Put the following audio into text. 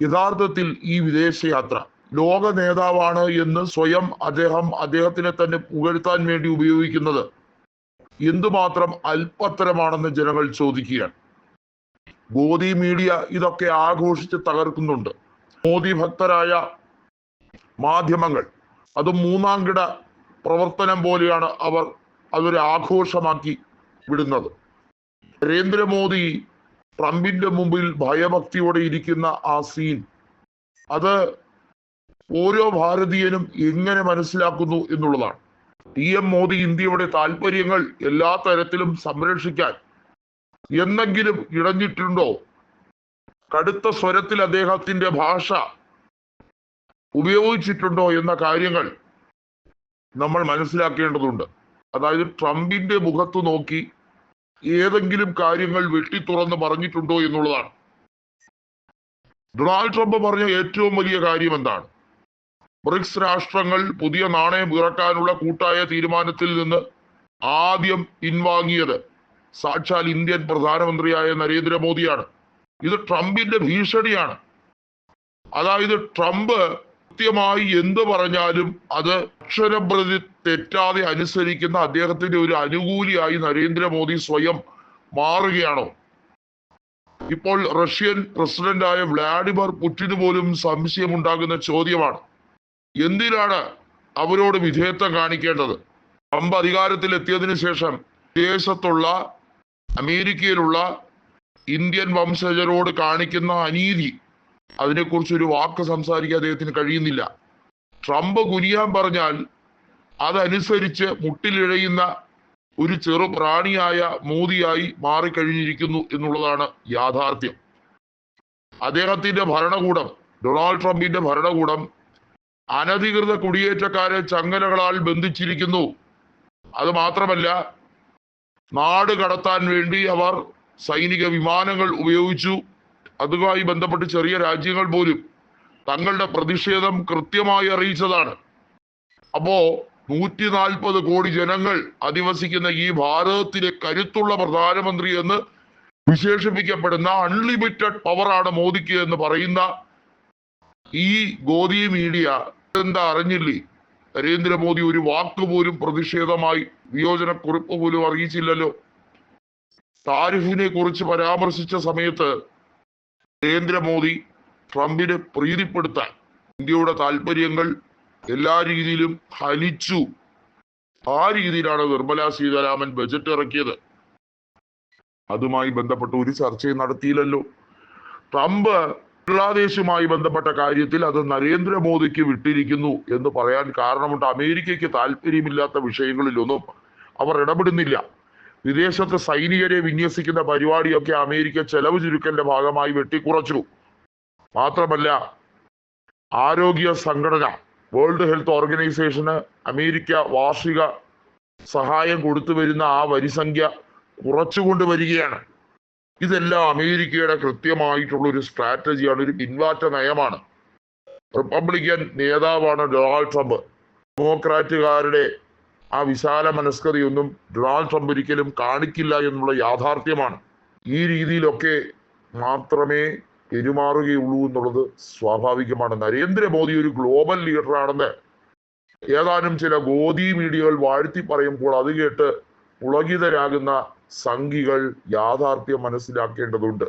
യഥാർത്ഥത്തിൽ ഈ വിദേശയാത്ര ലോക നേതാവാണ് എന്ന് സ്വയം അദ്ദേഹത്തിനെ തന്നെ പുകഴ്ത്താൻ വേണ്ടി ഉപയോഗിക്കുന്നത് എന്തുമാത്രം അല്പത്തരമാണെന്ന് ജനങ്ങൾ ചോദിക്കുകയാണ്. ഗോദി മീഡിയ ഇതൊക്കെ ആഘോഷിച്ച് തകർക്കുന്നുണ്ട്. മോദി ഭക്തരായ മാധ്യമങ്ങൾ അത് മൂന്നാംകിട പ്രവർത്തനം പോലെയാണ് അവർ അതൊരു ആഘോഷമാക്കി വിടുന്നത്. നരേന്ദ്രമോദി ട്രംപിന്റെ മുമ്പിൽ ഭയഭക്തിയോടെ ഇരിക്കുന്ന ആ സീൻ അത് ഓരോ ഭാരതീയനും എങ്ങനെ മനസ്സിലാക്കുന്നു എന്നുള്ളതാണ്. PM മോദി ഇന്ത്യയുടെ താല്പര്യങ്ങൾ എല്ലാ തരത്തിലും സംരക്ഷിക്കാൻ എന്തെങ്കിലും ഇടഞ്ഞിട്ടുണ്ടോ? കടുത്ത സ്വരത്തിൽ അദ്ദേഹത്തിന്റെ ഭാഷ ഉപയോഗിച്ചിട്ടുണ്ടോ എന്ന കാര്യങ്ങൾ നമ്മൾ മനസ്സിലാക്കേണ്ടതുണ്ട്. അതായത് ട്രംപിന്റെ മുഖത്ത് നോക്കി ഏതെങ്കിലും കാര്യങ്ങൾ വെട്ടിത്തുറന്ന് പറഞ്ഞിട്ടുണ്ടോ എന്നുള്ളതാണ്. ഡൊണാൾഡ് ട്രംപ് പറഞ്ഞ ഏറ്റവും വലിയ കാര്യം എന്താണ്? ബ്രിക്സ് രാഷ്ട്രങ്ങൾ പുതിയ നാണയം ഇറക്കാനുള്ള കൂട്ടായ തീരുമാനത്തിൽ നിന്ന് ആദ്യം പിൻവാങ്ങിയത് സാക്ഷാൽ ഇന്ത്യൻ പ്രധാനമന്ത്രിയായ നരേന്ദ്രമോദിയാണ്. ഇത് ട്രംപിന്റെ ഭീഷണിയാണ്. അതായത് ട്രംപ് കൃത്യമായി എന്ത് പറഞ്ഞാലും അത് അക്ഷരപ്രതി തെറ്റാതെ അനുസരിക്കുന്ന അദ്ദേഹത്തിന്റെ ഒരു അനുകൂലിയായി നരേന്ദ്രമോദി സ്വയം മാറുകയാണോ? ഇപ്പോൾ റഷ്യൻ പ്രസിഡന്റായ വ്ളാഡിമിർ പുടിന് പോലും സംശയമുണ്ടാകുന്ന ചോദ്യമാണ്, എന്തിനാണ് അവരോട് വിധേയത്വം കാണിക്കേണ്ടത്? ട്രംപ് അധികാരത്തിൽ എത്തിയതിനു ശേഷം വിദേശത്തുള്ള അമേരിക്കയിലുള്ള ഇന്ത്യൻ വംശജരോട് കാണിക്കുന്ന അനീതി, അതിനെക്കുറിച്ച് ഒരു വാക്ക് സംസാരിക്കാൻ അദ്ദേഹത്തിന് കഴിയുന്നില്ല. ട്രംപ് കുനിയാൻ പറഞ്ഞാൽ അതനുസരിച്ച് മുട്ടിലിഴയുന്ന ഒരു ചെറു പ്രാണിയായ മോദിയായി മാറിക്കഴിഞ്ഞിരിക്കുന്നു എന്നുള്ളതാണ് യാഥാർത്ഥ്യം. അദ്ദേഹത്തിന്റെ ഭരണകൂടം, ഡൊണാൾഡ് ട്രംപിന്റെ ഭരണകൂടം അനധികൃത കുടിയേറ്റക്കാരെ ചങ്ങലകളാൽ ബന്ധിച്ചിരിക്കുന്നു. അത് മാത്രമല്ല, നാട് കടത്താൻ വേണ്ടി അവർ സൈനിക വിമാനങ്ങൾ ഉപയോഗിച്ചു. അതുമായി ബന്ധപ്പെട്ട് ചെറിയ രാജ്യങ്ങൾ പോലും തങ്ങളുടെ പ്രതിഷേധം കൃത്യമായി അറിയിച്ചതാണ്. അപ്പോ 140 കോടി ജനങ്ങൾ അധിവസിക്കുന്ന ഈ ഭാരതത്തിലെ കരുത്തുള്ള പ്രധാനമന്ത്രി എന്ന് വിശേഷിപ്പിക്കപ്പെടുന്ന അൺലിമിറ്റഡ് പവറാണ് മോദിക്ക് എന്ന് പറയുന്ന ഈ ഗോദി മീഡിയ എന്താ അറിഞ്ഞില്ലേ? നരേന്ദ്രമോദി ഒരു വാക്ക് പോലും പ്രതിഷേധമായി വിയോജനക്കുറിപ്പ് പോലും അറിയിച്ചില്ലല്ലോ. താരിഫിനെ കുറിച്ച് പരാമർശിച്ച സമയത്ത് നരേന്ദ്രമോദി ട്രംപിനെ പ്രീതിപ്പെടുത്താൻ ഇന്ത്യയുടെ താല്പര്യങ്ങൾ എല്ലാ രീതിയിലും ഹനിച്ചു. ആ രീതിയിലാണ് നിർമ്മലാ സീതാരാമൻ ബജറ്റ് ഇറക്കിയത്. അതുമായി ബന്ധപ്പെട്ട് ഒരു ചർച്ചയും നടത്തിയില്ലല്ലോ. ട്രംപ് ബംഗ്ലാദേശുമായി ബന്ധപ്പെട്ട കാര്യത്തിൽ അത് നരേന്ദ്രമോദിക്ക് വിട്ടിരിക്കുന്നു എന്ന് പറയാൻ കാരണമുണ്ട്. അമേരിക്കയ്ക്ക് താല്പര്യമില്ലാത്ത വിഷയങ്ങളിലൊന്നും അവർ ഇടപെടുന്നില്ല. വിദേശത്ത് സൈനികരെ വിന്യസിക്കുന്ന പരിപാടിയൊക്കെ അമേരിക്ക ചെലവ് ചുരുക്കലിന്റെ ഭാഗമായി വെട്ടിക്കുറച്ചു. മാത്രമല്ല, ആരോഗ്യ സംഘടന വേൾഡ് ഹെൽത്ത് ഓർഗനൈസേഷന് അമേരിക്ക വാർഷിക സഹായം കൊടുത്തു വരുന്ന ആ വരിസംഖ്യ കുറച്ചുകൊണ്ട് വരികയാണ്. ഇതെല്ലാം അമേരിക്കയുടെ കൃത്യമായിട്ടുള്ള ഒരു സ്ട്രാറ്റജിയാണ്, ഒരു പിൻവാറ്റ നയമാണ്. റിപ്പബ്ലിക്കൻ നേതാവാണ് ഡൊണാൾഡ് ട്രംപ്. ഡെമോക്രാറ്റുകാരുടെ ആ വിശാല മനസ്കതയൊന്നും ഡൊണാൾഡ് ട്രംപ് ഒരിക്കലും കാണിക്കില്ല എന്നുള്ള യാഥാർത്ഥ്യമാണ്. ഈ രീതിയിലൊക്കെ മാത്രമേ പെരുമാറുകയുള്ളൂ എന്നുള്ളത് സ്വാഭാവികമാണ്. നരേന്ദ്രമോദി ഒരു ഗ്ലോബൽ ലീഡറാണെന്ന് ഏതാനും ചില ഗോദി മീഡിയകൾ വാഴ്ത്തി പറയുമ്പോൾ അത് കേട്ട് പുളകിതരാകുന്ന സംഘികൾ യാഥാർത്ഥ്യം മനസ്സിലാക്കേണ്ടതുണ്ട്.